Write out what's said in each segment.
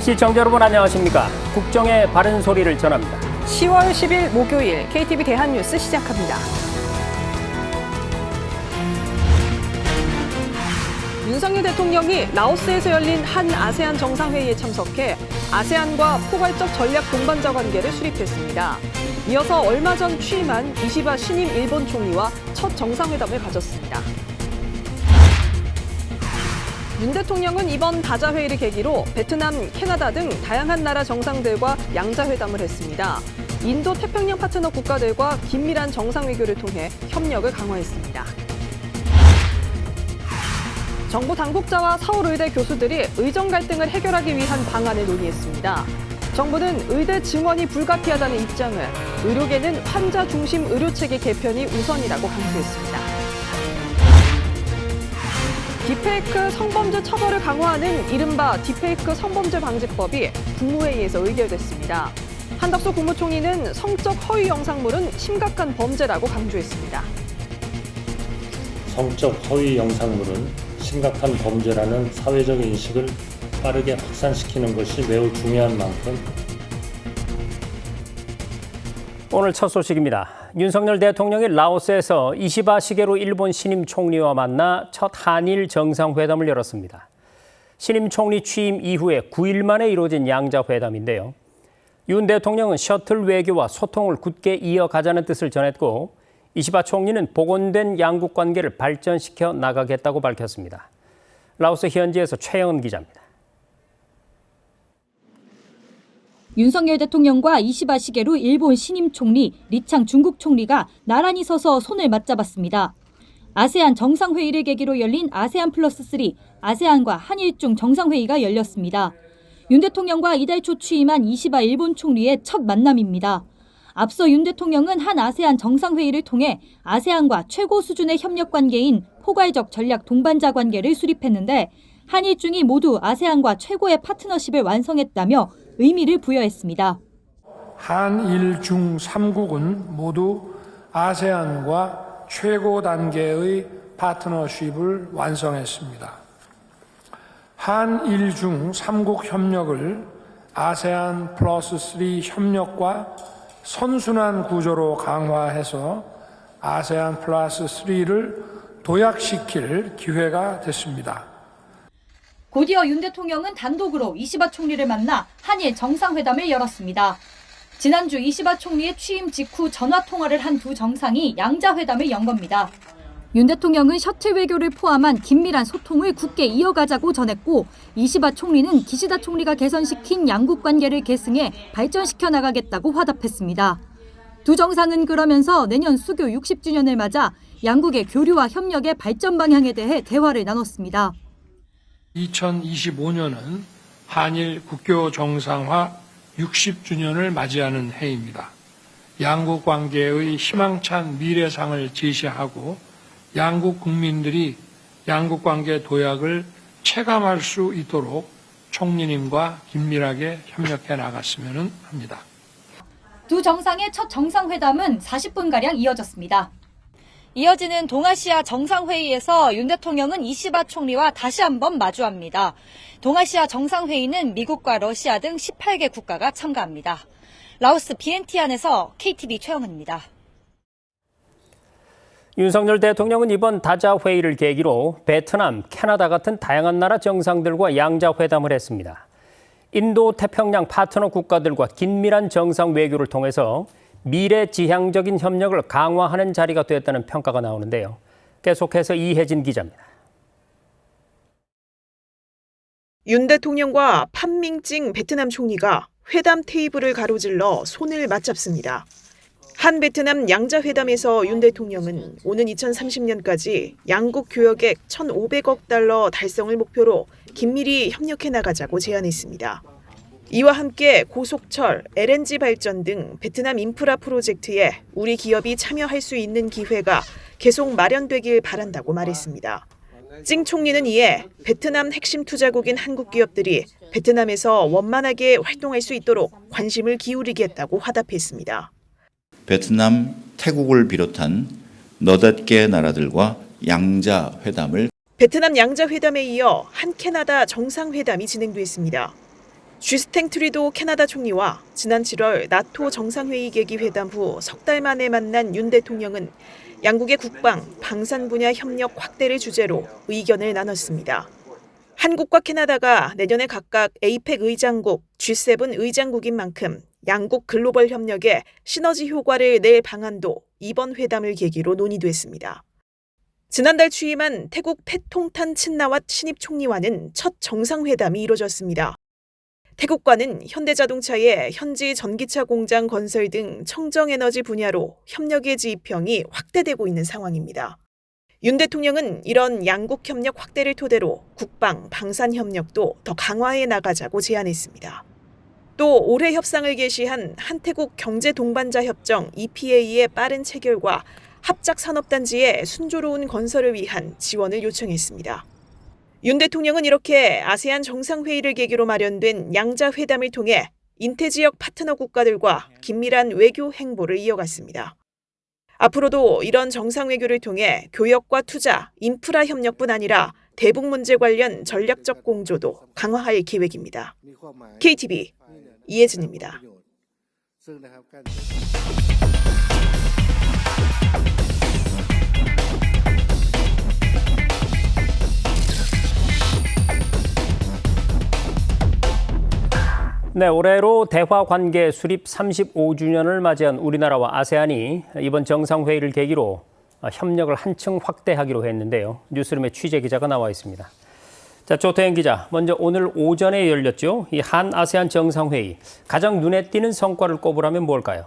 시청자 여러분 안녕하십니까? 국정의 바른 소리를 전합니다. 10월 10일 목요일 KTV 대한뉴스 시작합니다. 윤석열 대통령이 라오스에서 열린 한 아세안 정상회의에 참석해 아세안과 포괄적 전략 동반자 관계를 수립했습니다. 이어서 얼마 전 취임한 이시바 신임 일본 총리와 첫 정상회담을 가졌습니다. 윤 대통령은 이번 다자회의를 계기로 베트남, 캐나다 등 다양한 나라 정상들과 양자회담을 했습니다. 인도 태평양 파트너 국가들과 긴밀한 정상외교를 통해 협력을 강화했습니다. 정부 당국자와 서울의대 교수들이 의정 갈등을 해결하기 위한 방안을 논의했습니다. 정부는 의대 증원이 불가피하다는 입장을, 의료계는 환자 중심 의료체계 개편이 우선이라고 강조했습니다. 딥페이크 성범죄 처벌을 강화하는 이른바 딥페이크 성범죄 방지법이 국무회의에서 의결됐습니다. 한덕수 국무총리는 성적 허위 영상물은 심각한 범죄라고 강조했습니다. 성적 허위 영상물은 심각한 범죄라는 사회적 인식을 빠르게 확산시키는 것이 매우 중요한 만큼 오늘 첫 소식입니다. 윤석열 대통령이 라오스에서 이시바 시게루 일본 신임 총리와 만나 첫 한일 정상회담을 열었습니다. 신임 총리 취임 이후에 9일 만에 이루어진 양자회담인데요. 윤 대통령은 셔틀 외교와 소통을 굳게 이어가자는 뜻을 전했고 이시바 총리는 복원된 양국 관계를 발전시켜 나가겠다고 밝혔습니다. 라오스 현지에서 최영은 기자입니다. 윤석열 대통령과 이시바 시게루 일본 신임 총리, 리창 중국 총리가 나란히 서서 손을 맞잡았습니다. 아세안 정상회의를 계기로 열린 아세안 플러스 3, 아세안과 한일중 정상회의가 열렸습니다. 윤 대통령과 이달 초 취임한 이시바 일본 총리의 첫 만남입니다. 앞서 윤 대통령은 한 아세안 정상회의를 통해 아세안과 최고 수준의 협력 관계인 포괄적 전략 동반자 관계를 수립했는데 한일중이 모두 아세안과 최고의 파트너십을 완성했다며 의미를 부여했습니다. 한일중 3국은 모두 아세안과 최고 단계의 파트너십을 완성했습니다. 한일중 3국 협력을 아세안 플러스 3 협력과 선순환 구조로 강화해서 아세안 플러스 3를 도약시킬 기회가 됐습니다. 곧이어 윤 대통령은 단독으로 이시바 총리를 만나 한일 정상회담을 열었습니다. 지난주 이시바 총리의 취임 직후 전화통화를 한 두 정상이 양자회담을 연 겁니다. 윤 대통령은 셔틀 외교를 포함한 긴밀한 소통을 굳게 이어가자고 전했고 이시바 총리는 기시다 총리가 개선시킨 양국 관계를 계승해 발전시켜 나가겠다고 화답했습니다. 두 정상은 그러면서 내년 수교 60주년을 맞아 양국의 교류와 협력의 발전 방향에 대해 대화를 나눴습니다. 2025년은 한일 국교 정상화 60주년을 맞이하는 해입니다. 양국 관계의 희망찬 미래상을 제시하고 양국 국민들이 양국 관계 도약을 체감할 수 있도록 총리님과 긴밀하게 협력해 나갔으면 합니다. 두 정상의 첫 정상회담은 40분가량 이어졌습니다. 이어지는 동아시아 정상회의에서 윤 대통령은 이시바 총리와 다시 한번 마주합니다. 동아시아 정상회의는 미국과 러시아 등 18개 국가가 참가합니다. 라오스 비엔티안에서 KTV 최영은입니다. 윤석열 대통령은 이번 다자회의를 계기로 베트남, 캐나다 같은 다양한 나라 정상들과 양자회담을 했습니다. 인도 태평양 파트너 국가들과 긴밀한 정상 외교를 통해서 미래지향적인 협력을 강화하는 자리가 됐다는 평가가 나오는데요. 계속해서 이혜진 기자입니다. 윤 대통령과 판밍찡 베트남 총리가 회담 테이블을 가로질러 손을 맞잡습니다. 한 베트남 양자회담에서 윤 대통령은 오는 2030년까지 양국 교역액 1,500억 달러 달성을 목표로 긴밀히 협력해 나가자고 제안했습니다. 이와 함께 고속철, LNG 발전 등 베트남 인프라 프로젝트에 우리 기업이 참여할 수 있는 기회가 계속 마련되길 바란다고 말했습니다. 찡 총리는 이에 베트남 핵심 투자국인 한국 기업들이 베트남에서 원만하게 활동할 수 있도록 관심을 기울이겠다고 화답했습니다. 베트남, 태국을 비롯한 너댓 개 나라들과 양자회담을 베트남 양자회담에 이어 한 캐나다 정상회담이 진행됐습니다. 쥐스탱 트리도 캐나다 총리와 지난 7월 나토 정상회의 계기 회담 후 석 달 만에 만난 윤 대통령은 양국의 국방, 방산 분야 협력 확대를 주제로 의견을 나눴습니다. 한국과 캐나다가 내년에 각각 에이펙 의장국, G7 의장국인 만큼 양국 글로벌 협력에 시너지 효과를 낼 방안도 이번 회담을 계기로 논의됐습니다. 지난달 취임한 태국 펫통탄 친나왓 신입 총리와는 첫 정상회담이 이뤄졌습니다. 태국과는 현대자동차의 현지 전기차 공장 건설 등 청정에너지 분야로 협력의 지평이 확대되고 있는 상황입니다. 윤 대통령은 이런 양국 협력 확대를 토대로 국방, 방산 협력도 더 강화해 나가자고 제안했습니다. 또 올해 협상을 개시한 한태국 경제동반자 협정 EPA의 빠른 체결과 합작산업단지의 순조로운 건설을 위한 지원을 요청했습니다. 윤 대통령은 이렇게 아세안 정상회의를 계기로 마련된 양자 회담을 통해 인태지역 파트너 국가들과 긴밀한 외교 행보를 이어갔습니다. 앞으로도 이런 정상외교를 통해 교역과 투자, 인프라 협력뿐 아니라 대북 문제 관련 전략적 공조도 강화할 계획입니다. KTV 이혜진입니다. 네, 올해로 대화 관계 수립 35주년을 맞이한 우리나라와 아세안이 이번 정상회의를 계기로 협력을 한층 확대하기로 했는데요. 뉴스룸의 취재 기자가 나와 있습니다. 자, 조태현 기자, 먼저 오늘 오전에 열렸죠. 이 한 아세안 정상회의, 가장 눈에 띄는 성과를 꼽으라면 뭘까요?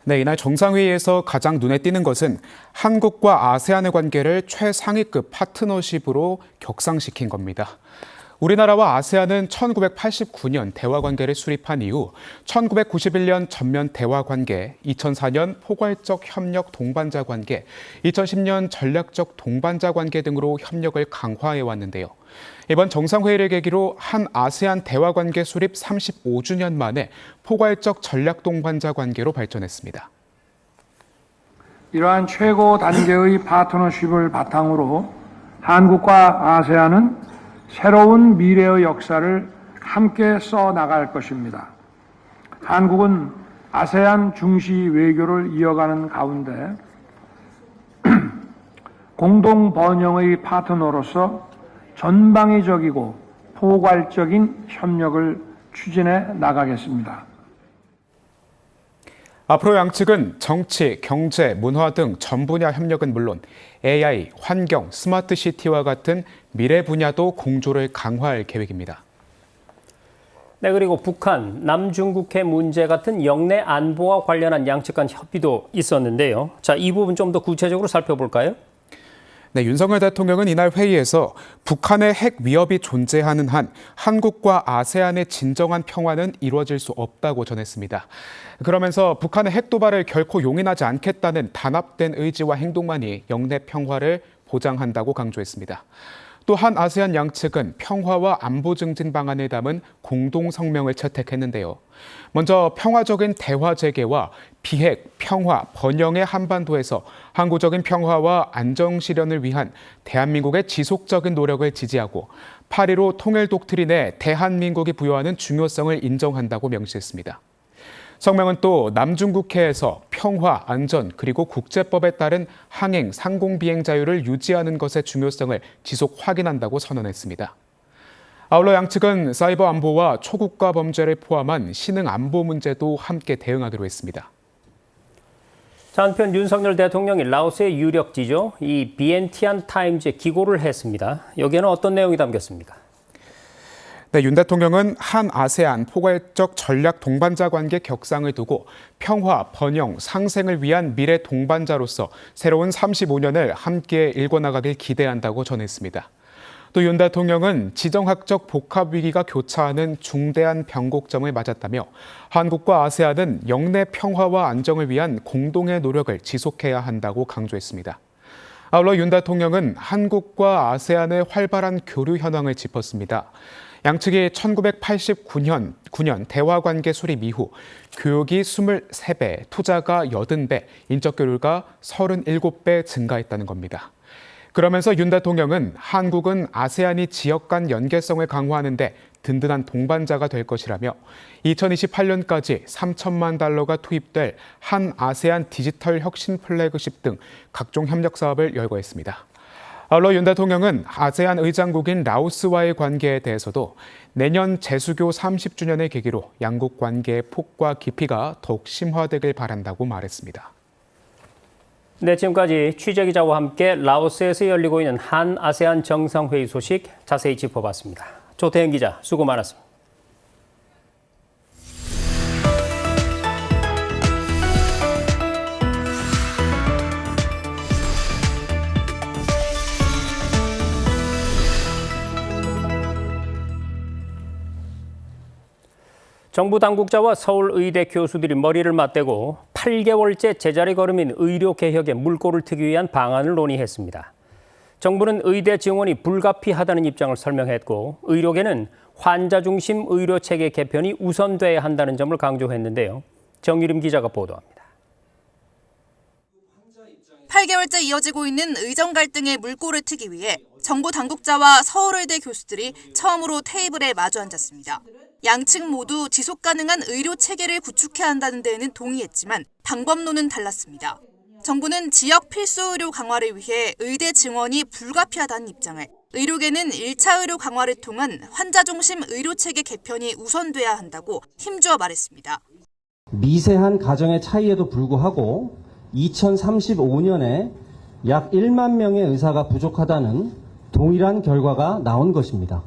네, 이날 정상회의에서 가장 눈에 띄는 것은 한국과 아세안의 관계를 최상위급 파트너십으로 격상시킨 겁니다. 우리나라와 아세안은 1989년 대화관계를 수립한 이후 1991년 전면 대화관계, 2004년 포괄적 협력 동반자 관계, 2010년 전략적 동반자 관계 등으로 협력을 강화해 왔는데요. 이번 정상회의를 계기로 한 아세안 대화관계 수립 35주년 만에 포괄적 전략 동반자 관계로 발전했습니다. 이러한 최고 단계의 파트너십을 바탕으로 한국과 아세안은 새로운 미래의 역사를 함께 써나갈 것입니다. 한국은 아세안 중시 외교를 이어가는 가운데 공동 번영의 파트너로서 전방위적이고 포괄적인 협력을 추진해 나가겠습니다. 앞으로 양측은 정치, 경제, 문화 등 전 분야 협력은 물론 AI, 환경, 스마트 시티와 같은 미래 분야도 공조를 강화할 계획입니다. 네, 그리고 북한, 남중국해 문제 같은 영내 안보와 관련한 양측 간 협의도 있었는데요. 자, 이 부분 좀 더 구체적으로 살펴볼까요? 네, 윤석열 대통령은 이날 회의에서 북한의 핵 위협이 존재하는 한 한국과 아세안의 진정한 평화는 이루어질 수 없다고 전했습니다. 그러면서 북한의 핵 도발을 결코 용인하지 않겠다는 단합된 의지와 행동만이 영내 평화를 보장한다고 강조했습니다. 또 한 아세안 양측은 평화와 안보 증진 방안을 담은 공동 성명을 채택했는데요. 먼저 평화적인 대화 재개와 비핵, 평화, 번영의 한반도에서 항구적인 평화와 안정 실현을 위한 대한민국의 지속적인 노력을 지지하고 8.15 통일 독트린에 대한민국이 부여하는 중요성을 인정한다고 명시했습니다. 성명은 또 남중국해에서 평화, 안전, 그리고 국제법에 따른 항행, 상공 비행 자유를 유지하는 것의 중요성을 지속 확인한다고 선언했습니다. 아울러 양측은 사이버 안보와 초국가 범죄를 포함한 신흥 안보 문제도 함께 대응하기로 했습니다. 자, 한편 윤석열 대통령이 라오스의 유력지죠. 이 비엔티안 타임즈에 기고를 했습니다. 여기에는 어떤 내용이 담겼습니까? 네, 윤 대통령은 한 아세안 포괄적 전략 동반자 관계 격상을 두고 평화, 번영, 상생을 위한 미래 동반자로서 새로운 35년을 함께 일궈나가길 기대한다고 전했습니다. 또 윤 대통령은 지정학적 복합 위기가 교차하는 중대한 변곡점을 맞았다며 한국과 아세안은 영내 평화와 안정을 위한 공동의 노력을 지속해야 한다고 강조했습니다. 아울러 윤 대통령은 한국과 아세안의 활발한 교류 현황을 짚었습니다. 양측이 1989년 대화관계 수립 이후 교육이 23배, 투자가 80배, 인적 교류가 37배 증가했다는 겁니다. 그러면서 윤 대통령은 한국은 아세안이 지역 간 연계성을 강화하는 데 든든한 동반자가 될 것이라며 2028년까지 3천만 달러가 투입될 한 아세안 디지털 혁신 플래그십 등 각종 협력 사업을 열거했습니다. 아울러 윤 대통령은 아세안 의장국인 라오스와의 관계에 대해서도 내년 재수교 30주년을 계기로 양국 관계의 폭과 깊이가 더욱 심화되길 바란다고 말했습니다. 네, 지금까지 취재기자와 함께 라오스에서 열리고 있는 한 아세안 정상회의 소식 자세히 짚어봤습니다. 조태현 기자, 수고 많았습니다. 정부 당국자와 서울의대 교수들이 머리를 맞대고 8개월째 제자리 걸음인 의료개혁에 물꼬를 트기 위한 방안을 논의했습니다. 정부는 의대 증원이 불가피하다는 입장을 설명했고 의료계는 환자 중심 의료체계 개편이 우선돼야 한다는 점을 강조했는데요. 정유림 기자가 보도합니다. 8개월째 이어지고 있는 의정 갈등에 물꼬를 트기 위해 정부 당국자와 서울의대 교수들이 처음으로 테이블에 마주 앉았습니다. 양측 모두 지속 가능한 의료 체계를 구축해야 한다는 데에는 동의했지만 방법론은 달랐습니다. 정부는 지역 필수 의료 강화를 위해 의대 증원이 불가피하다는 입장을, 의료계는 1차 의료 강화를 통한 환자 중심 의료 체계 개편이 우선돼야 한다고 힘주어 말했습니다. 미세한 가정의 차이에도 불구하고 2035년에 약 1만 명의 의사가 부족하다는 동일한 결과가 나온 것입니다.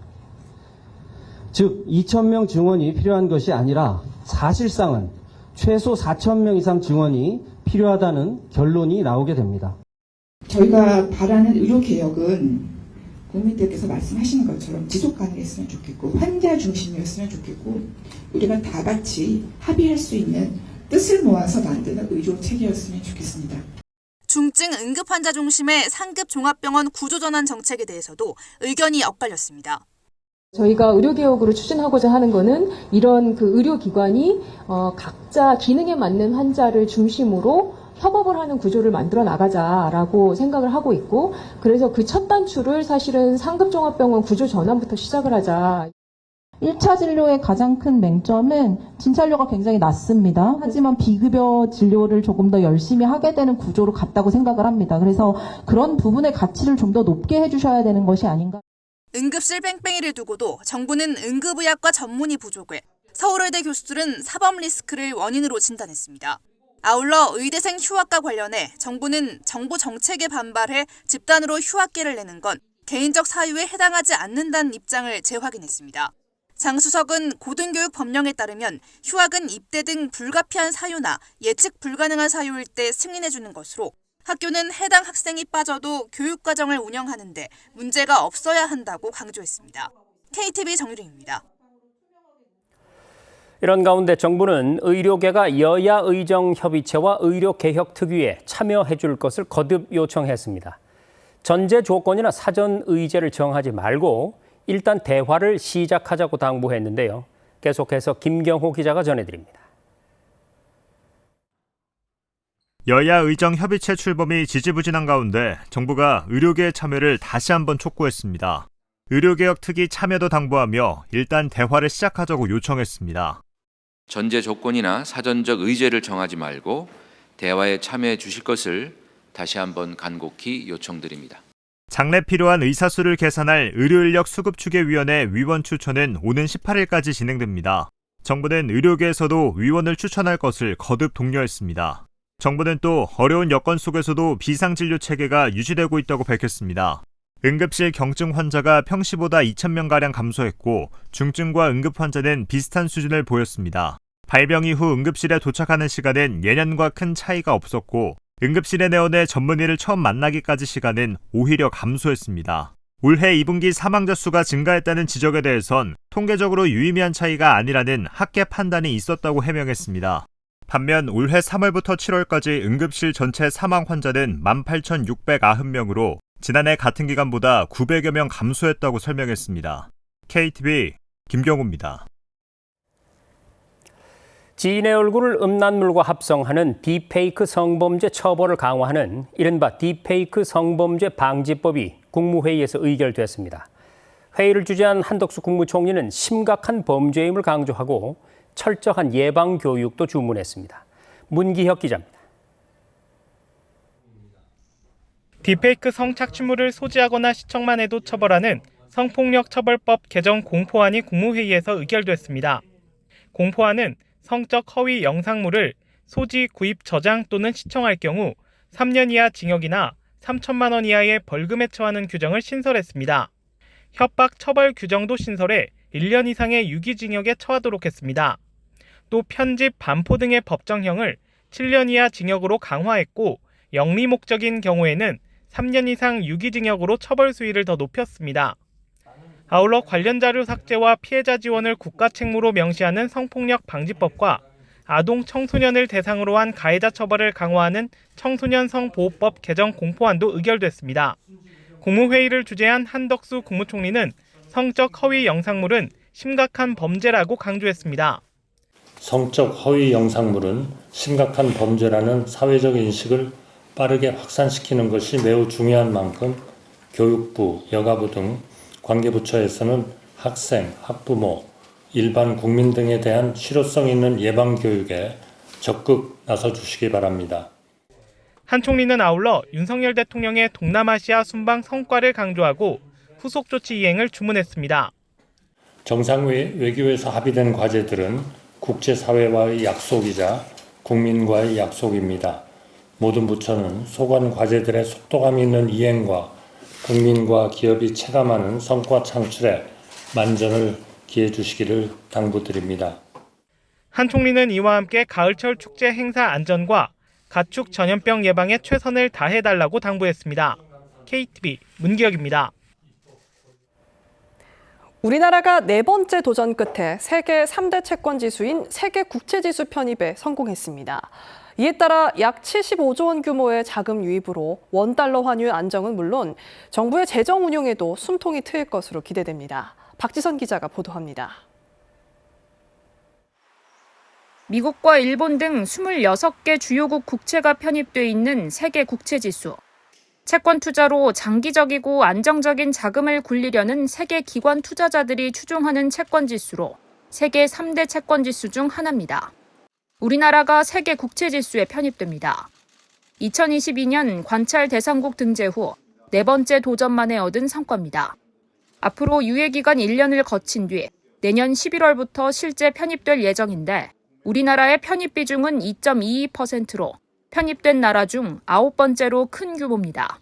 즉 2,000명 증원이 필요한 것이 아니라 사실상은 최소 4,000명 이상 증원이 필요하다는 결론이 나오게 됩니다. 저희가 바라는 의료개혁은 국민들께서 말씀하시는 것처럼 지속 가능했으면 좋겠고 환자 중심이었으면 좋겠고 우리가 다 같이 합의할 수 있는 뜻을 모아서 만드는 의료체계였으면 좋겠습니다. 중증 응급환자 중심의 상급 종합병원 구조전환 정책에 대해서도 의견이 엇갈렸습니다. 저희가 의료개혁으로 추진하고자 하는 거는 이런 의료기관이 각자 기능에 맞는 환자를 중심으로 협업을 하는 구조를 만들어 나가자라고 생각을 하고 있고, 그래서 그 첫 단추를 사실은 상급종합병원 구조 전환부터 시작을 하자. 1차 진료의 가장 큰 맹점은 진찰료가 굉장히 낮습니다. 하지만 비급여 진료를 조금 더 열심히 하게 되는 구조로 갔다고 생각을 합니다. 그래서 그런 부분의 가치를 좀 더 높게 해주셔야 되는 것이 아닌가. 응급실 뺑뺑이를 두고도 정부는 응급의학과 전문의 부족을, 서울의대 교수들은 사법 리스크를 원인으로 진단했습니다. 아울러 의대생 휴학과 관련해 정부는 정부 정책에 반발해 집단으로 휴학계를 내는 건 개인적 사유에 해당하지 않는다는 입장을 재확인했습니다. 장수석은 고등교육 법령에 따르면 휴학은 입대 등 불가피한 사유나 예측 불가능한 사유일 때 승인해주는 것으로 학교는 해당 학생이 빠져도 교육과정을 운영하는 데 문제가 없어야 한다고 강조했습니다. KTV 정유림입니다. 이런 가운데 정부는 의료계가 여야 의정협의체와 의료개혁특위에 참여해 줄 것을 거듭 요청했습니다. 전제 조건이나 사전 의제를 정하지 말고 일단 대화를 시작하자고 당부했는데요. 계속해서 김경호 기자가 전해드립니다. 여야 의정협의체 출범이 지지부진한 가운데 정부가 의료계의 참여를 다시 한번 촉구했습니다. 의료개혁특위 참여도 당부하며 일단 대화를 시작하자고 요청했습니다. 전제 조건이나 사전적 의제를 정하지 말고 대화에 참여해 주실 것을 다시 한번 간곡히 요청드립니다. 장래 필요한 의사수를 계산할 의료인력 수급추계위원회 위원 추천은 오는 18일까지 진행됩니다. 정부는 의료계에서도 위원을 추천할 것을 거듭 독려했습니다. 정부는 또 어려운 여건 속에서도 비상진료 체계가 유지되고 있다고 밝혔습니다. 응급실 경증 환자가 평시보다 2,000명가량 감소했고 중증과 응급 환자는 비슷한 수준을 보였습니다. 발병 이후 응급실에 도착하는 시간은 예년과 큰 차이가 없었고 응급실에 내원해 전문의를 처음 만나기까지 시간은 오히려 감소했습니다. 올해 2분기 사망자 수가 증가했다는 지적에 대해선 통계적으로 유의미한 차이가 아니라는 학계 판단이 있었다고 해명했습니다. 반면 올해 3월부터 7월까지 응급실 전체 사망 환자는 18,690명으로 지난해 같은 기간보다 900여 명 감소했다고 설명했습니다. KTV 김경호입니다. 지인의 얼굴을 음란물과 합성하는 딥페이크 성범죄 처벌을 강화하는 이른바 딥페이크 성범죄 방지법이 국무회의에서 의결됐습니다. 회의를 주재한 한덕수 국무총리는 심각한 범죄임을 강조하고 철저한 예방 교육도 주문했습니다. 문기혁 기자입니다. 딥페이크 성착취물을 소지하거나 시청만 해도 처벌하는 성폭력처벌법 개정 공포안이 국무회의에서 의결됐습니다. 공포안은 성적 허위 영상물을 소지, 구입, 저장 또는 시청할 경우 3년 이하 징역이나 3천만 원 이하의 벌금에 처하는 규정을 신설했습니다. 협박 처벌 규정도 신설해 1년 이상의 유기징역에 처하도록 했습니다. 또 편집, 반포 등의 법정형을 7년 이하 징역으로 강화했고 영리 목적인 경우에는 3년 이상 유기징역으로 처벌 수위를 더 높였습니다. 아울러 관련 자료 삭제와 피해자 지원을 국가 책무로 명시하는 성폭력 방지법과 아동 청소년을 대상으로 한 가해자 처벌을 강화하는 청소년 성보호법 개정 공포안도 의결됐습니다. 국무회의를 주재한 한덕수 국무총리는 성적 허위 영상물은 심각한 범죄라고 강조했습니다. 성적 허위 영상물은 심각한 범죄라는 사회적 인식을 빠르게 확산시키는 것이 매우 중요한 만큼 교육부, 여가부 등 관계부처에서는 학생, 학부모, 일반 국민 등에 대한 실효성 있는 예방 교육에 적극 나서 주시기 바랍니다. 한 총리는 아울러 윤석열 대통령의 동남아시아 순방 성과를 강조하고 후속 조치 이행을 주문했습니다. 정상회 외교에서 합의된 과제들은 국제사회와의 약속이자 국민과의 약속입니다. 모든 부처는 소관 과제들의 속도감 있는 이행과 국민과 기업이 체감하는 성과 창출에 만전을 기해 주시기를 당부드립니다. 한 총리는 이와 함께 가을철 축제 행사 안전과 가축 전염병 예방에 최선을 다해달라고 당부했습니다. KTV 문기혁입니다. 우리나라가 네 번째 도전 끝에 세계 3대 채권 지수인 세계 국채지수 편입에 성공했습니다. 이에 따라 약 75조 원 규모의 자금 유입으로 원달러 환율 안정은 물론 정부의 재정 운용에도 숨통이 트일 것으로 기대됩니다. 박지선 기자가 보도합니다. 미국과 일본 등 26개 주요국 국채가 편입돼 있는 세계 국채지수. 채권 투자로 장기적이고 안정적인 자금을 굴리려는 세계 기관 투자자들이 추종하는 채권 지수로 세계 3대 채권 지수 중 하나입니다. 우리나라가 세계 국채 지수에 편입됩니다. 2022년 관찰 대상국 등재 후 네 번째 도전 만에 얻은 성과입니다. 앞으로 유예 기간 1년을 거친 뒤 내년 11월부터 실제 편입될 예정인데 우리나라의 편입 비중은 2.22%로 편입된 나라 중 9번째로 큰 규모입니다.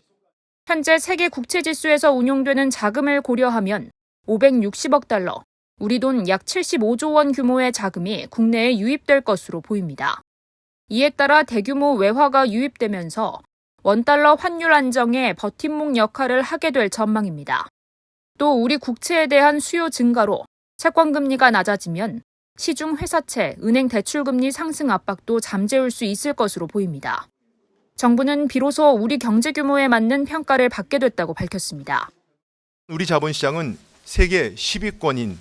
현재 세계 국채지수에서 운용되는 자금을 고려하면 560억 달러, 우리 돈 약 75조 원 규모의 자금이 국내에 유입될 것으로 보입니다. 이에 따라 대규모 외화가 유입되면서 원달러 환율 안정에 버팀목 역할을 하게 될 전망입니다. 또 우리 국채에 대한 수요 증가로 채권 금리가 낮아지면 시중 회사채, 은행 대출금리 상승 압박도 잠재울 수 있을 것으로 보입니다. 정부는 비로소 우리 경제 규모에 맞는 평가를 받게 됐다고 밝혔습니다. 우리 자본시장은 세계 10위권인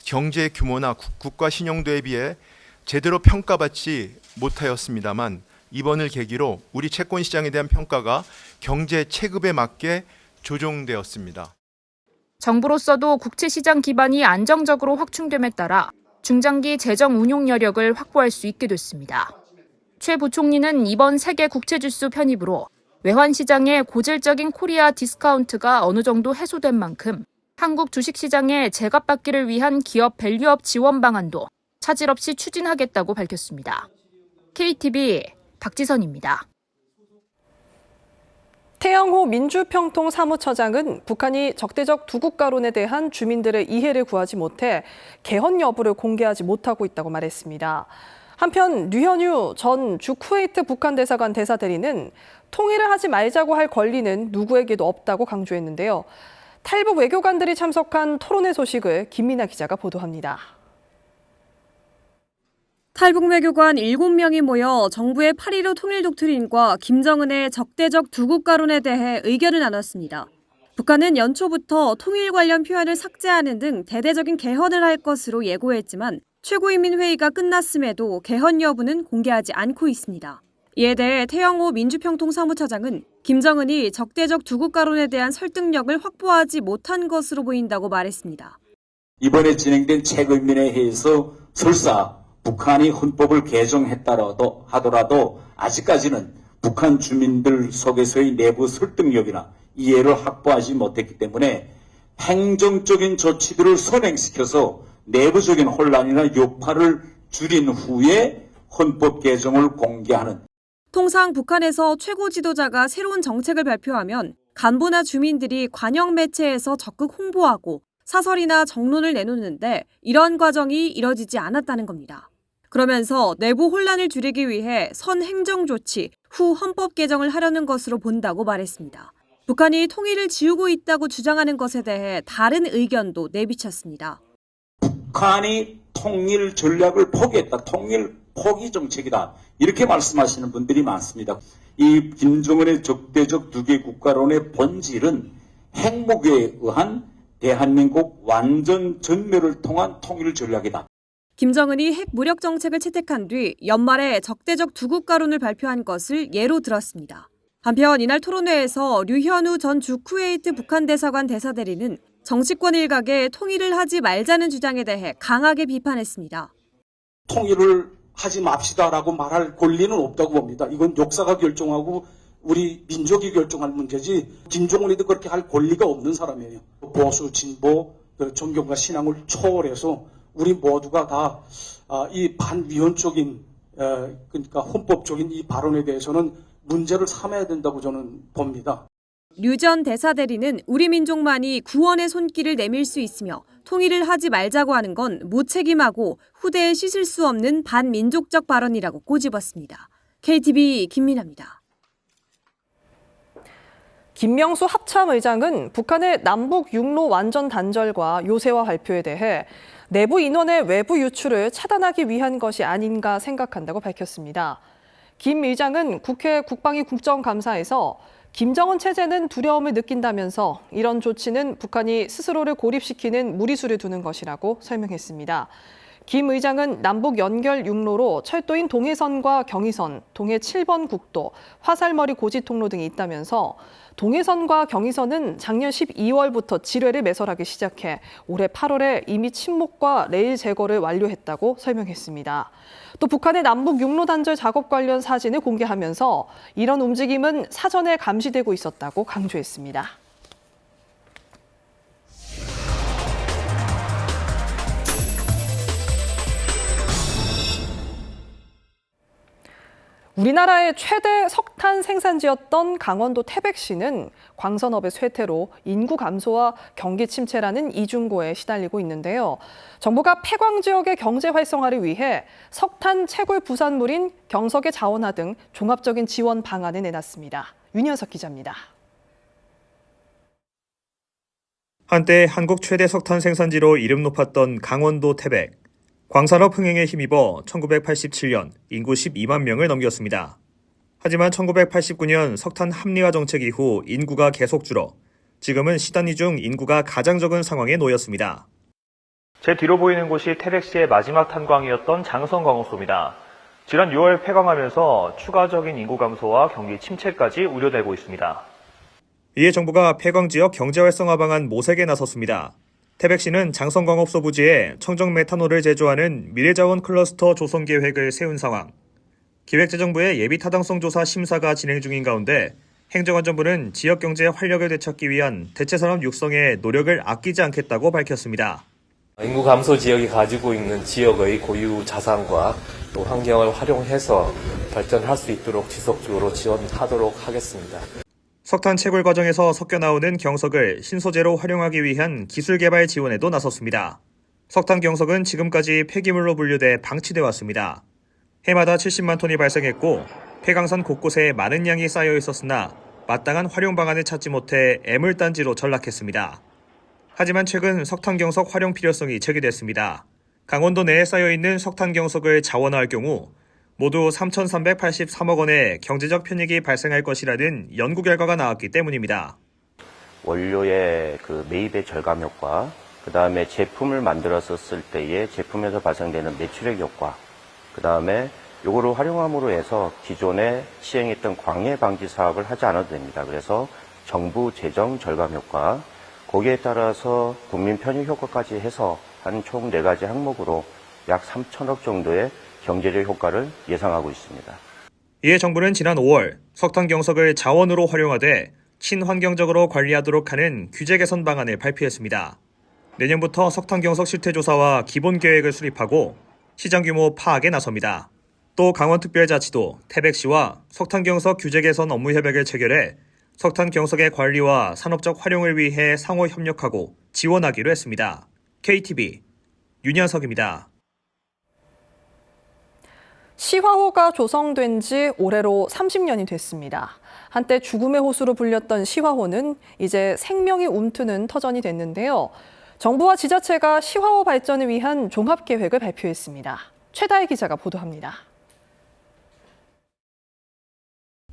경제 규모나 국가 신용도에 비해 제대로 평가받지 못하였습니다만 이번을 계기로 우리 채권 시장에 대한 평가가 경제 체급에 맞게 조정되었습니다. 정부로서도 국채 시장 기반이 안정적으로 확충됨에 따라 중장기 재정 운용 여력을 확보할 수 있게 됐습니다. 최 부총리는 이번 세계 국채지수 편입으로 외환 시장의 고질적인 코리아 디스카운트가 어느 정도 해소된 만큼 한국 주식시장의 제값받기를 위한 기업 밸류업 지원 방안도 차질 없이 추진하겠다고 밝혔습니다. KTV 박지선입니다. 태영호 민주평통 사무처장은 북한이 적대적 두국가론에 대한 주민들의 이해를 구하지 못해 개헌 여부를 공개하지 못하고 있다고 말했습니다. 한편 류현유 전 주쿠웨이트 북한 대사관 대사대리는 통일을 하지 말자고 할 권리는 누구에게도 없다고 강조했는데요. 탈북 외교관들이 참석한 토론회 소식을 김민아 기자가 보도합니다. 탈북 외교관 7명이 모여 정부의 8.15 통일 독트린과 김정은의 적대적 두국가론에 대해 의견을 나눴습니다. 북한은 연초부터 통일 관련 표현을 삭제하는 등 대대적인 개헌을 할 것으로 예고했지만 최고인민회의가 끝났음에도 개헌 여부는 공개하지 않고 있습니다. 이에 대해 태영호 민주평통사무처장은 김정은이 적대적 두국가론에 대한 설득력을 확보하지 못한 것으로 보인다고 말했습니다. 이번에 진행된 최근민회의에서 설사 북한이 헌법을 개정했다라도 하더라도 아직까지는 북한 주민들 속에서의 내부 설득력이나 이해를 확보하지 못했기 때문에 행정적인 조치들을 선행시켜서 내부적인 혼란이나 여파를 줄인 후에 헌법 개정을 공개하는. 통상 북한에서 최고 지도자가 새로운 정책을 발표하면 간부나 주민들이 관영 매체에서 적극 홍보하고 사설이나 정론을 내놓는데 이런 과정이 이뤄지지 않았다는 겁니다. 그러면서 내부 혼란을 줄이기 위해 선 행정 조치 후 헌법 개정을 하려는 것으로 본다고 말했습니다. 북한이 통일을 지우고 있다고 주장하는 것에 대해 다른 의견도 내비쳤습니다. 북한이 통일 전략을 포기했다. 통일 포기 정책이다. 이렇게 말씀하시는 분들이 많습니다. 이 김정은의 적대적 두개 국가론의 본질은 핵무기에 의한 대한민국 완전 전멸을 통한 통일 전략이다. 김정은이 핵 무력 정책을 채택한 뒤 연말에 적대적 두국가론을 발표한 것을 예로 들었습니다. 한편 이날 토론회에서 류현우 전 주쿠웨이트 북한 대사관 대사대리는 정치권 일각에 통일을 하지 말자는 주장에 대해 강하게 비판했습니다. 통일을 하지 맙시다라고 말할 권리는 없다고 봅니다. 이건 역사가 결정하고 우리 민족이 결정할 문제지 김정은이도 그렇게 할 권리가 없는 사람이에요. 보수, 진보, 존경과 신앙을 초월해서 우리 모두가 다 이 반위헌적인 그러니까 헌법적인 이 발언에 대해서는 문제를 삼아야 된다고 저는 봅니다. 류 전 대사대리는 우리 민족만이 구원의 손길을 내밀 수 있으며 통일을 하지 말자고 하는 건 무책임하고 후대에 씻을 수 없는 반민족적 발언이라고 꼬집었습니다. KTV 김민아입니다. 김명수 합참의장은 북한의 남북 육로 완전 단절과 요새화 발표에 대해 내부 인원의 외부 유출을 차단하기 위한 것이 아닌가 생각한다고 밝혔습니다. 김 의장은 국회 국방위 국정감사에서 김정은 체제는 두려움을 느낀다면서 이런 조치는 북한이 스스로를 고립시키는 무리수를 두는 것이라고 설명했습니다. 김 의장은 남북 연결 육로로 철도인 동해선과 경의선, 동해 7번 국도, 화살머리 고지통로 등이 있다면서 동해선과 경의선은 작년 12월부터 지뢰를 매설하기 시작해 올해 8월에 이미 침목과 레일 제거를 완료했다고 설명했습니다. 또 북한의 남북 육로 단절 작업 관련 사진을 공개하면서 이런 움직임은 사전에 감시되고 있었다고 강조했습니다. 우리나라의 최대 석탄 생산지였던 강원도 태백시는 광선업의 쇠퇴로 인구 감소와 경기 침체라는 이중고에 시달리고 있는데요. 정부가 폐광 지역의 경제 활성화를 위해 석탄 채굴 부산물인 경석의 자원화 등 종합적인 지원 방안을 내놨습니다. 윤현석 기자입니다. 한때 한국 최대 석탄 생산지로 이름 높았던 강원도 태백. 광산업 흥행에 힘입어 1987년 인구 12만 명을 넘겼습니다. 하지만 1989년 석탄 합리화 정책 이후 인구가 계속 줄어 지금은 시단위 중 인구가 가장 적은 상황에 놓였습니다. 제 뒤로 보이는 곳이 태백시의 마지막 탄광이었던 장성광업소입니다. 지난 6월 폐광하면서 추가적인 인구 감소와 경기 침체까지 우려되고 있습니다. 이에 정부가 폐광 지역 경제 활성화 방안 모색에 나섰습니다. 태백시는 장성광업소 부지에 청정 메탄올을 제조하는 미래자원 클러스터 조성 계획을 세운 상황. 기획재정부의 예비 타당성 조사 심사가 진행 중인 가운데 행정안전부는 지역 경제의 활력을 되찾기 위한 대체산업 육성에 노력을 아끼지 않겠다고 밝혔습니다. 인구 감소 지역이 가지고 있는 지역의 고유 자산과 또 환경을 활용해서 발전할 수 있도록 지속적으로 지원하도록 하겠습니다. 석탄 채굴 과정에서 섞여 나오는 경석을 신소재로 활용하기 위한 기술 개발 지원에도 나섰습니다. 석탄 경석은 지금까지 폐기물로 분류돼 방치돼 왔습니다. 해마다 70만 톤이 발생했고 폐광선 곳곳에 많은 양이 쌓여 있었으나 마땅한 활용 방안을 찾지 못해 애물단지로 전락했습니다. 하지만 최근 석탄 경석 활용 필요성이 제기됐습니다. 강원도 내에 쌓여 있는 석탄 경석을 자원화할 경우 모두 3,383억 원의 경제적 편익이 발생할 것이라는 연구 결과가 나왔기 때문입니다. 원료의 매입의 절감 효과, 그 다음에 제품을 만들었을 때의 제품에서 발생되는 매출액 효과, 그 다음에 요거를 활용함으로 해서 기존에 시행했던 광해 방지 사업을 하지 않아도 됩니다. 그래서 정부 재정 절감 효과, 거기에 따라서 국민 편익 효과까지 해서 한 총 4가지 항목으로 약 3천억 정도의 경제적 효과를 예상하고 있습니다. 이에 정부는 지난 5월 석탄 경석을 자원으로 활용하되 친환경적으로 관리하도록 하는 규제 개선 방안을 발표했습니다. 내년부터 석탄 경석 실태 조사와 기본 계획을 수립하고 시장 규모 파악에 나섭니다. 또 강원특별자치도 태백시와 석탄 경석 규제 개선 업무 협약을 체결해 석탄 경석의 관리와 산업적 활용을 위해 상호 협력하고 지원하기로 했습니다. KTV 윤현석입니다. 시화호가 조성된 지 올해로 30년이 됐습니다. 한때 죽음의 호수로 불렸던 시화호는 이제 생명이 움트는 터전이 됐는데요. 정부와 지자체가 시화호 발전을 위한 종합계획을 발표했습니다. 최다혜 기자가 보도합니다.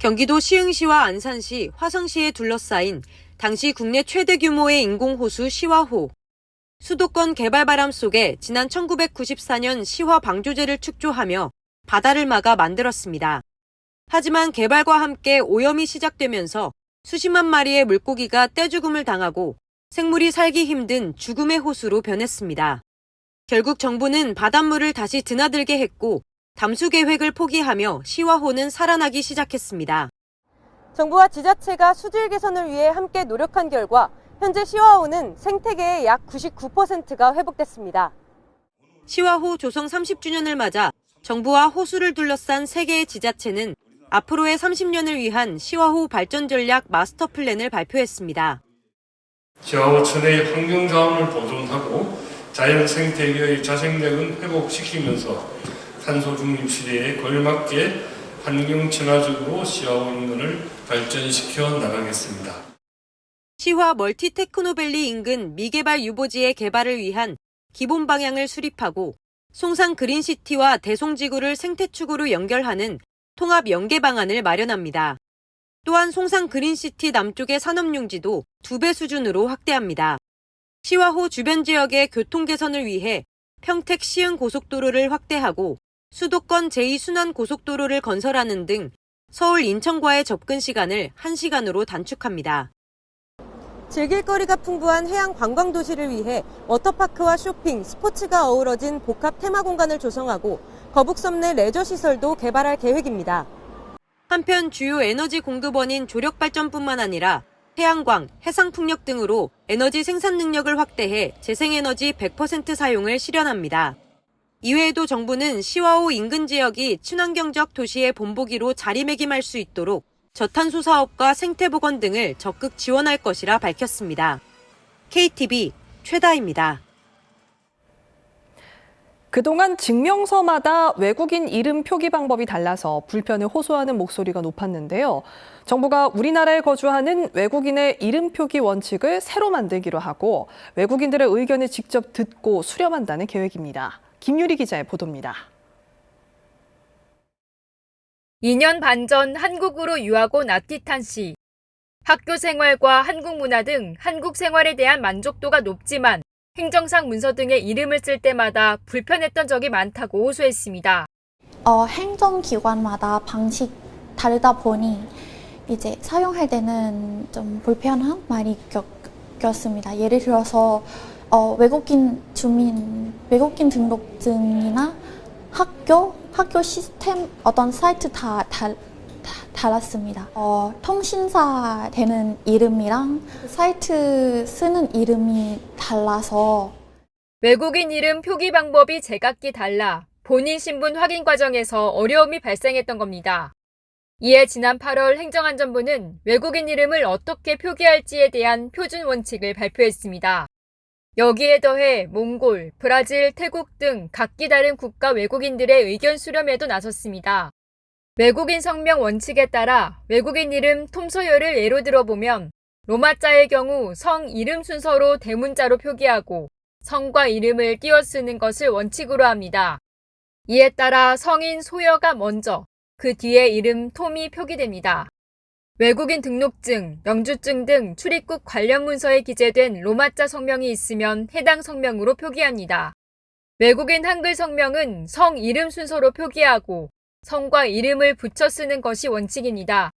경기도 시흥시와 안산시, 화성시에 둘러싸인 당시 국내 최대 규모의 인공호수 시화호. 수도권 개발 바람 속에 지난 1994년 시화 방조제를 축조하며 바다를 막아 만들었습니다. 하지만 개발과 함께 오염이 시작되면서 수십만 마리의 물고기가 떼죽음을 당하고 생물이 살기 힘든 죽음의 호수로 변했습니다. 결국 정부는 바닷물을 다시 드나들게 했고 담수 계획을 포기하며 시화호는 살아나기 시작했습니다. 정부와 지자체가 수질 개선을 위해 함께 노력한 결과 현재 시화호는 생태계의 약 99%가 회복됐습니다. 시화호 조성 30주년을 맞아 정부와 호수를 둘러싼 3개의 지자체는 앞으로의 30년을 위한 시화호 발전 전략 마스터 플랜을 발표했습니다. 시화호 천혜의 환경 자원을 보존하고 자연 생태계의 자생력은 회복시키면서 탄소 중립 시대에 걸맞게 환경 친화적으로 시화호 인근을 발전시켜 나가겠습니다. 시화 멀티 테크노밸리 인근 미개발 유보지의 개발을 위한 기본 방향을 수립하고 송산 그린시티와 대송지구를 생태축으로 연결하는 통합 연계 방안을 마련합니다. 또한 송산 그린시티 남쪽의 산업용지도 2배 수준으로 확대합니다. 시화호 주변 지역의 교통 개선을 위해 평택 시흥 고속도로를 확대하고 수도권 제2순환 고속도로를 건설하는 등 서울 인천과의 접근 시간을 1시간으로 단축합니다. 즐길거리가 풍부한 해양 관광 도시를 위해 워터파크와 쇼핑, 스포츠가 어우러진 복합 테마 공간을 조성하고 거북섬 내 레저 시설도 개발할 계획입니다. 한편 주요 에너지 공급원인 조력발전뿐만 아니라 태양광, 해상풍력 등으로 에너지 생산 능력을 확대해 재생에너지 100% 사용을 실현합니다. 이외에도 정부는 시화호 인근 지역이 친환경적 도시의 본보기로 자리매김할 수 있도록 저탄소 사업과 생태보건 등을 적극 지원할 것이라 밝혔습니다. KTV 최다입니다. 그동안 증명서마다 외국인 이름 표기 방법이 달라서 불편을 호소하는 목소리가 높았는데요. 정부가 우리나라에 거주하는 외국인의 이름 표기 원칙을 새로 만들기로 하고 외국인들의 의견을 직접 듣고 수렴한다는 계획입니다. 김유리 기자의 보도입니다. 2년 반 전 한국으로 유학 온 아티탄 씨. 학교 생활과 한국 문화 등 한국 생활에 대한 만족도가 높지만 행정상 문서 등의 이름을 쓸 때마다 불편했던 적이 많다고 호소했습니다. 행정기관마다 방식 다르다 보니 이제 사용할 때는 좀 불편한 말이 겪었습니다. 예를 들어서 외국인 등록증이나 학교 시스템 어떤 사이트 다 달랐습니다. 통신사 되는 이름이랑 사이트 쓰는 이름이 달라서 외국인 이름 표기 방법이 제각기 달라 본인 신분 확인 과정에서 어려움이 발생했던 겁니다. 이에 지난 8월 행정안전부는 외국인 이름을 어떻게 표기할지에 대한 표준 원칙을 발표했습니다. 여기에 더해 몽골, 브라질, 태국 등 각기 다른 국가 외국인들의 의견 수렴에도 나섰습니다. 외국인 성명 원칙에 따라 외국인 이름 톰소열을 예로 들어보면 로마자의 경우 성 이름 순서로 대문자로 표기하고 성과 이름을 띄어 쓰는 것을 원칙으로 합니다. 이에 따라 성인 소여가 먼저 그 뒤에 이름 톰이 표기됩니다. 외국인 등록증, 영주증 등 출입국 관련 문서에 기재된 로마자 성명이 있으면 해당 성명으로 표기합니다. 외국인 한글 성명은 성 이름 순서로 표기하고 성과 이름을 붙여 쓰는 것이 원칙입니다.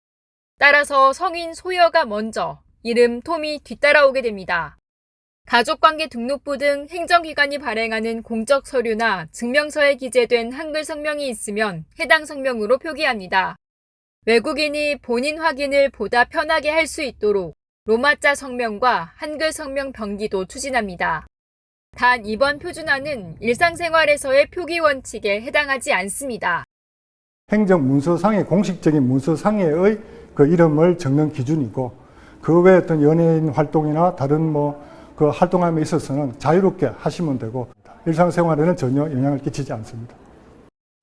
따라서 성인 소여가 먼저, 이름 톰이 뒤따라오게 됩니다. 가족관계 등록부 등 행정기관이 발행하는 공적 서류나 증명서에 기재된 한글 성명이 있으면 해당 성명으로 표기합니다. 외국인이 본인 확인을 보다 편하게 할 수 있도록 로마자 성명과 한글 성명 병기도 추진합니다. 단 이번 표준화는 일상생활에서의 표기 원칙에 해당하지 않습니다. 행정문서상의 공식적인 문서상의 그 이름을 적는 기준이고 그 외에 어떤 연예인 활동이나 다른 그 활동함에 있어서는 자유롭게 하시면 되고 일상생활에는 전혀 영향을 끼치지 않습니다.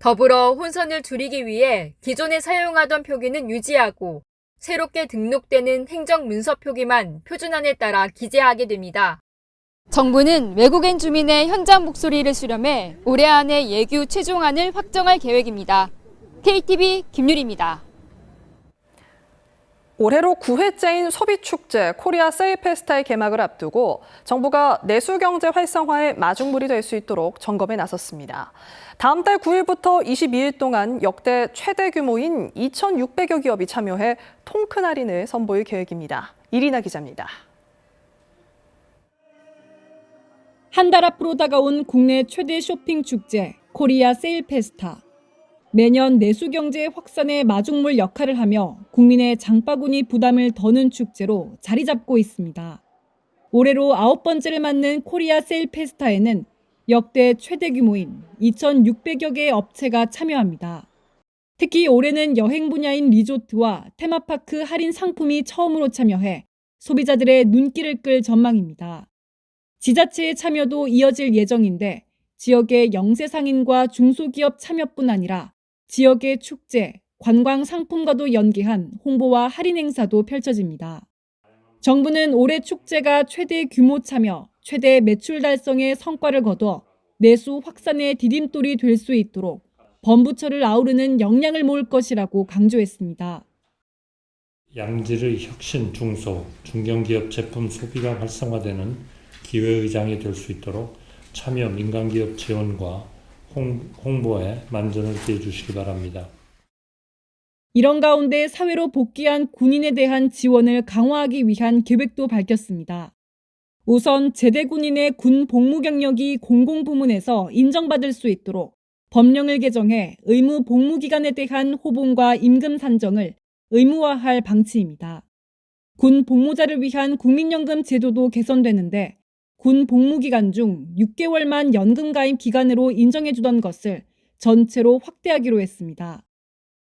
더불어 혼선을 줄이기 위해 기존에 사용하던 표기는 유지하고 새롭게 등록되는 행정문서 표기만 표준안에 따라 기재하게 됩니다. 정부는 외국인 주민의 현장 목소리를 수렴해 올해 안에 예규 최종안을 확정할 계획입니다. KTV 김유리입니다. 올해로 9회째인 소비축제 코리아 세일페스타의 개막을 앞두고 정부가 내수경제 활성화의 마중물이 될 수 있도록 점검에 나섰습니다. 다음 달 9일부터 22일 동안 역대 최대 규모인 2,600여 기업이 참여해 통큰 할인을 선보일 계획입니다. 이리나 기자입니다. 한 달 앞으로 다가온 국내 최대 쇼핑 축제 코리아 세일페스타. 매년 내수경제 확산의 마중물 역할을 하며 국민의 장바구니 부담을 더는 축제로 자리 잡고 있습니다. 올해로 9번째를 맞는 코리아 세일페스타에는 역대 최대 규모인 2,600여 개의 업체가 참여합니다. 특히 올해는 여행 분야인 리조트와 테마파크 할인 상품이 처음으로 참여해 소비자들의 눈길을 끌 전망입니다. 지자체의 참여도 이어질 예정인데 지역의 영세상인과 중소기업 참여뿐 아니라 지역의 축제, 관광 상품과도 연계한 홍보와 할인 행사도 펼쳐집니다. 정부는 올해 축제가 최대 규모 참여, 최대 매출 달성의 성과를 거둬 내수 확산의 디딤돌이 될 수 있도록 범부처를 아우르는 역량을 모을 것이라고 강조했습니다. 양질의 혁신 중소, 중견기업 제품 소비가 활성화되는 기회의장이 될 수 있도록 참여 민간기업 지원과 홍보에 만전을 기해 주시기 바랍니다. 이런 가운데 사회로 복귀한 군인에 대한 지원을 강화하기 위한 계획도 밝혔습니다. 우선 제대 군인의 군 복무 경력이 공공부문에서 인정받을 수 있도록 법령을 개정해 의무 복무 기간에 대한 호봉과 임금 산정을 의무화할 방침입니다. 군 복무자를 위한 국민연금 제도도 개선되는데 군 복무 기간 중 6개월만 연금 가입 기간으로 인정해주던 것을 전체로 확대하기로 했습니다.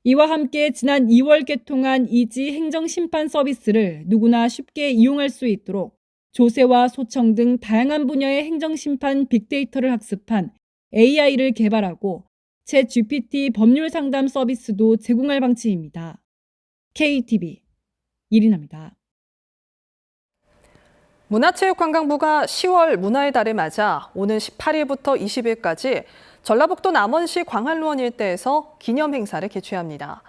이와 함께 지난 2월 개통한 이지 행정심판 서비스를 누구나 쉽게 이용할 수 있도록 조세와 소청 등 다양한 분야의 행정심판 빅데이터를 학습한 AI를 개발하고 챗GPT 법률 상담 서비스도 제공할 방침입니다. KTV 이리나입니다. 문화체육관광부가 10월 문화의 달을 맞아 오는 18일부터 20일까지 전라북도 남원시 광안루원 일대에서 기념 행사를 개최합니다.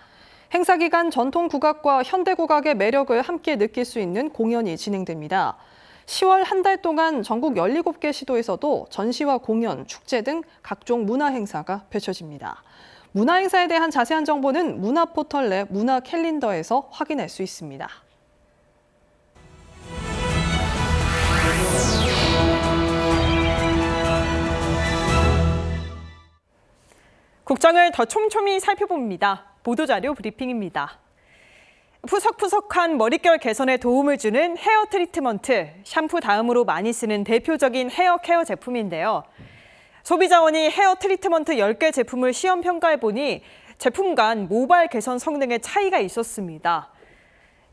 행사 기간 전통 국악과 현대 국악의 매력을 함께 느낄 수 있는 공연이 진행됩니다. 10월 한 달 동안 전국 17개 시도에서도 전시와 공연, 축제 등 각종 문화 행사가 펼쳐집니다. 문화 행사에 대한 자세한 정보는 문화포털 내 문화 캘린더에서 확인할 수 있습니다. 국장을 더 촘촘히 살펴봅니다. 보도자료 브리핑입니다. 푸석푸석한 머릿결 개선에 도움을 주는 헤어 트리트먼트, 샴푸 다음으로 많이 쓰는 대표적인 헤어 케어 제품인데요. 소비자원이 헤어 트리트먼트 10개 제품을 시험 평가해보니 제품 간 모발 개선 성능에 차이가 있었습니다.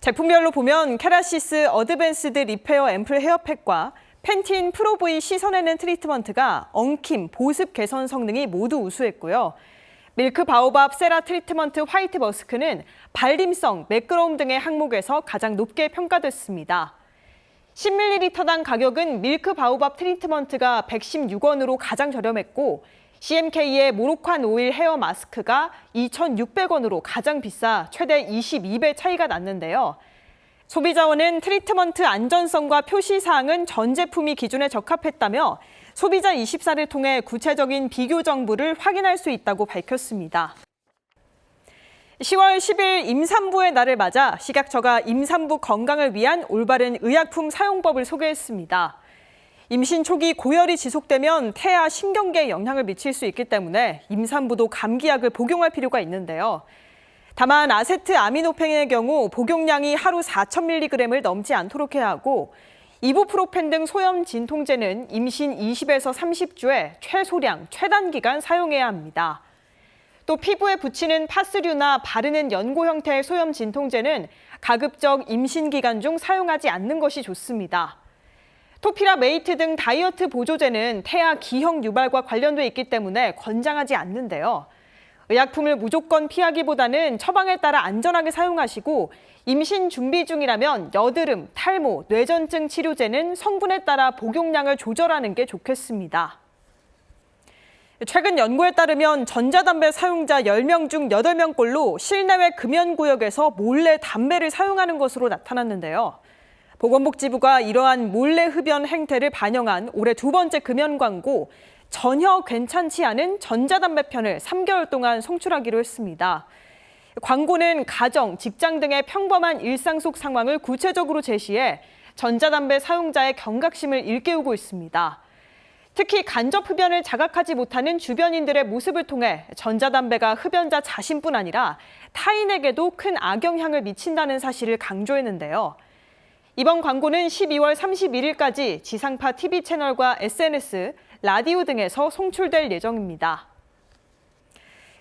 제품별로 보면 케라시스 어드밴스드 리페어 앰플 헤어팩과 펜틴 프로-V 씻어내는 트리트먼트가 엉킴, 보습 개선 성능이 모두 우수했고요. 밀크 바오밥 세라 트리트먼트 화이트 머스크는 발림성, 매끄러움 등의 항목에서 가장 높게 평가됐습니다. 10ml당 가격은 밀크 바오밥 트리트먼트가 116원으로 가장 저렴했고 CMK의 모로칸 오일 헤어 마스크가 2,600원으로 가장 비싸 최대 22배 차이가 났는데요. 소비자원은 트리트먼트 안전성과 표시사항은 전 제품이 기준에 적합했다며 소비자24를 통해 구체적인 비교 정보를 확인할 수 있다고 밝혔습니다. 10월 10일 임산부의 날을 맞아 식약처가 임산부 건강을 위한 올바른 의약품 사용법을 소개했습니다. 임신 초기 고열이 지속되면 태아 신경계에 영향을 미칠 수 있기 때문에 임산부도 감기약을 복용할 필요가 있는데요. 다만 아세트아미노펜의 경우 복용량이 하루 4,000mg을 넘지 않도록 해야 하고 이부프로펜 등 소염 진통제는 임신 20에서 30주에 최소량, 최단기간 사용해야 합니다. 또 피부에 붙이는 파스류나 바르는 연고 형태의 소염 진통제는 가급적 임신 기간 중 사용하지 않는 것이 좋습니다. 토피라메이트 등 다이어트 보조제는 태아 기형 유발과 관련돼 있기 때문에 권장하지 않는데요. 의약품을 무조건 피하기보다는 처방에 따라 안전하게 사용하시고 임신 준비 중이라면 여드름, 탈모, 뇌전증 치료제는 성분에 따라 복용량을 조절하는 게 좋겠습니다. 최근 연구에 따르면 전자담배 사용자 10명 중 8명꼴로 실내외 금연구역에서 몰래 담배를 사용하는 것으로 나타났는데요. 보건복지부가 이러한 몰래 흡연 행태를 반영한 올해 두 번째 금연 광고 전혀 괜찮지 않은 전자담배 편을 3개월 동안 송출하기로 했습니다. 광고는 가정, 직장 등의 평범한 일상 속 상황을 구체적으로 제시해 전자담배 사용자의 경각심을 일깨우고 있습니다. 특히 간접 흡연을 자각하지 못하는 주변인들의 모습을 통해 전자담배가 흡연자 자신뿐 아니라 타인에게도 큰 악영향을 미친다는 사실을 강조했는데요. 이번 광고는 12월 31일까지 지상파 TV 채널과 SNS, 라디오 등에서 송출될 예정입니다.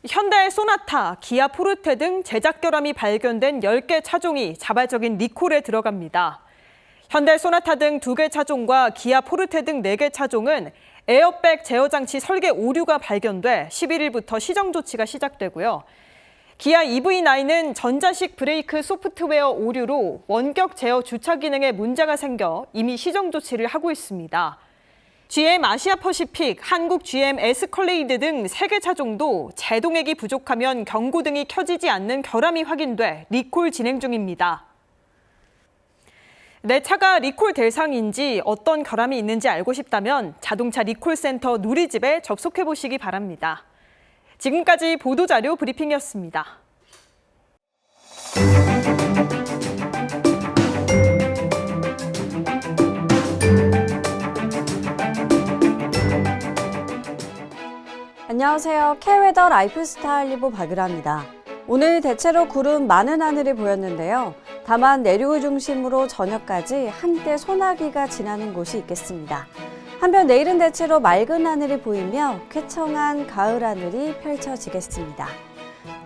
현대 소나타, 기아 포르테 등 제작 결함이 발견된 10개 차종이 자발적인 리콜에 들어갑니다. 현대 소나타 등 2개 차종과 기아 포르테 등 4개 차종은 에어백 제어 장치 설계 오류가 발견돼 11일부터 시정 조치가 시작되고요. 기아 EV9은 전자식 브레이크 소프트웨어 오류로 원격 제어 주차 기능에 문제가 생겨 이미 시정 조치를 하고 있습니다. GM 아시아 퍼시픽, 한국 GM 에스컬레이드 등 3개 차종도 제동액이 부족하면 경고등이 켜지지 않는 결함이 확인돼 리콜 진행 중입니다. 내 차가 리콜 대상인지 어떤 결함이 있는지 알고 싶다면 자동차 리콜센터 누리집에 접속해 보시기 바랍니다. 지금까지 보도자료 브리핑이었습니다. 안녕하세요. K웨더 라이프스타일 리보 박유라입니다. 오늘 대체로 구름 많은 하늘이 보였는데요. 다만 내륙을 중심으로 저녁까지 한때 소나기가 지나는 곳이 있겠습니다. 한편 내일은 대체로 맑은 하늘이 보이며 쾌청한 가을 하늘이 펼쳐지겠습니다.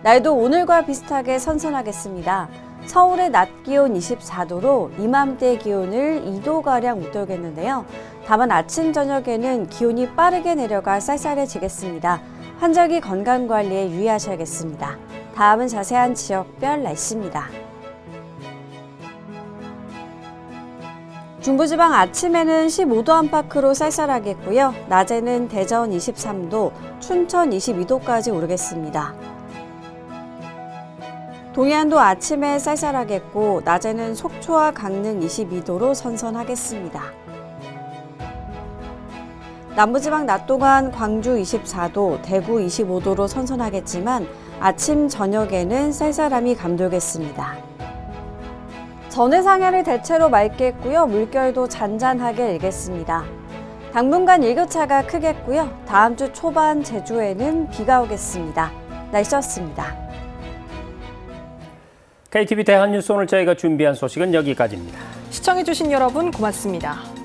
날도 오늘과 비슷하게 선선하겠습니다. 서울의 낮 기온 24도로 이맘때 기온을 2도가량 웃돌겠는데요. 다만 아침 저녁에는 기온이 빠르게 내려가 쌀쌀해지겠습니다. 환절기 건강관리에 유의하셔야겠습니다. 다음은 자세한 지역별 날씨입니다. 중부지방 아침에는 15도 안팎으로 쌀쌀하겠고요. 낮에는 대전 23도, 춘천 22도까지 오르겠습니다. 동해안도 아침에 쌀쌀하겠고 낮에는 속초와 강릉 22도로 선선하겠습니다. 남부지방 낮 동안 광주 24도, 대구 25도로 선선하겠지만 아침 저녁에는 쌀쌀함이 감돌겠습니다. 전해 상해를 대체로 맑겠고요. 물결도 잔잔하게 일겠습니다. 당분간 일교차가 크겠고요. 다음 주 초반 제주에는 비가 오겠습니다. 날씨였습니다. KTV 대한뉴스 오늘 저희가 준비한 소식은 여기까지입니다. 시청해주신 여러분 고맙습니다.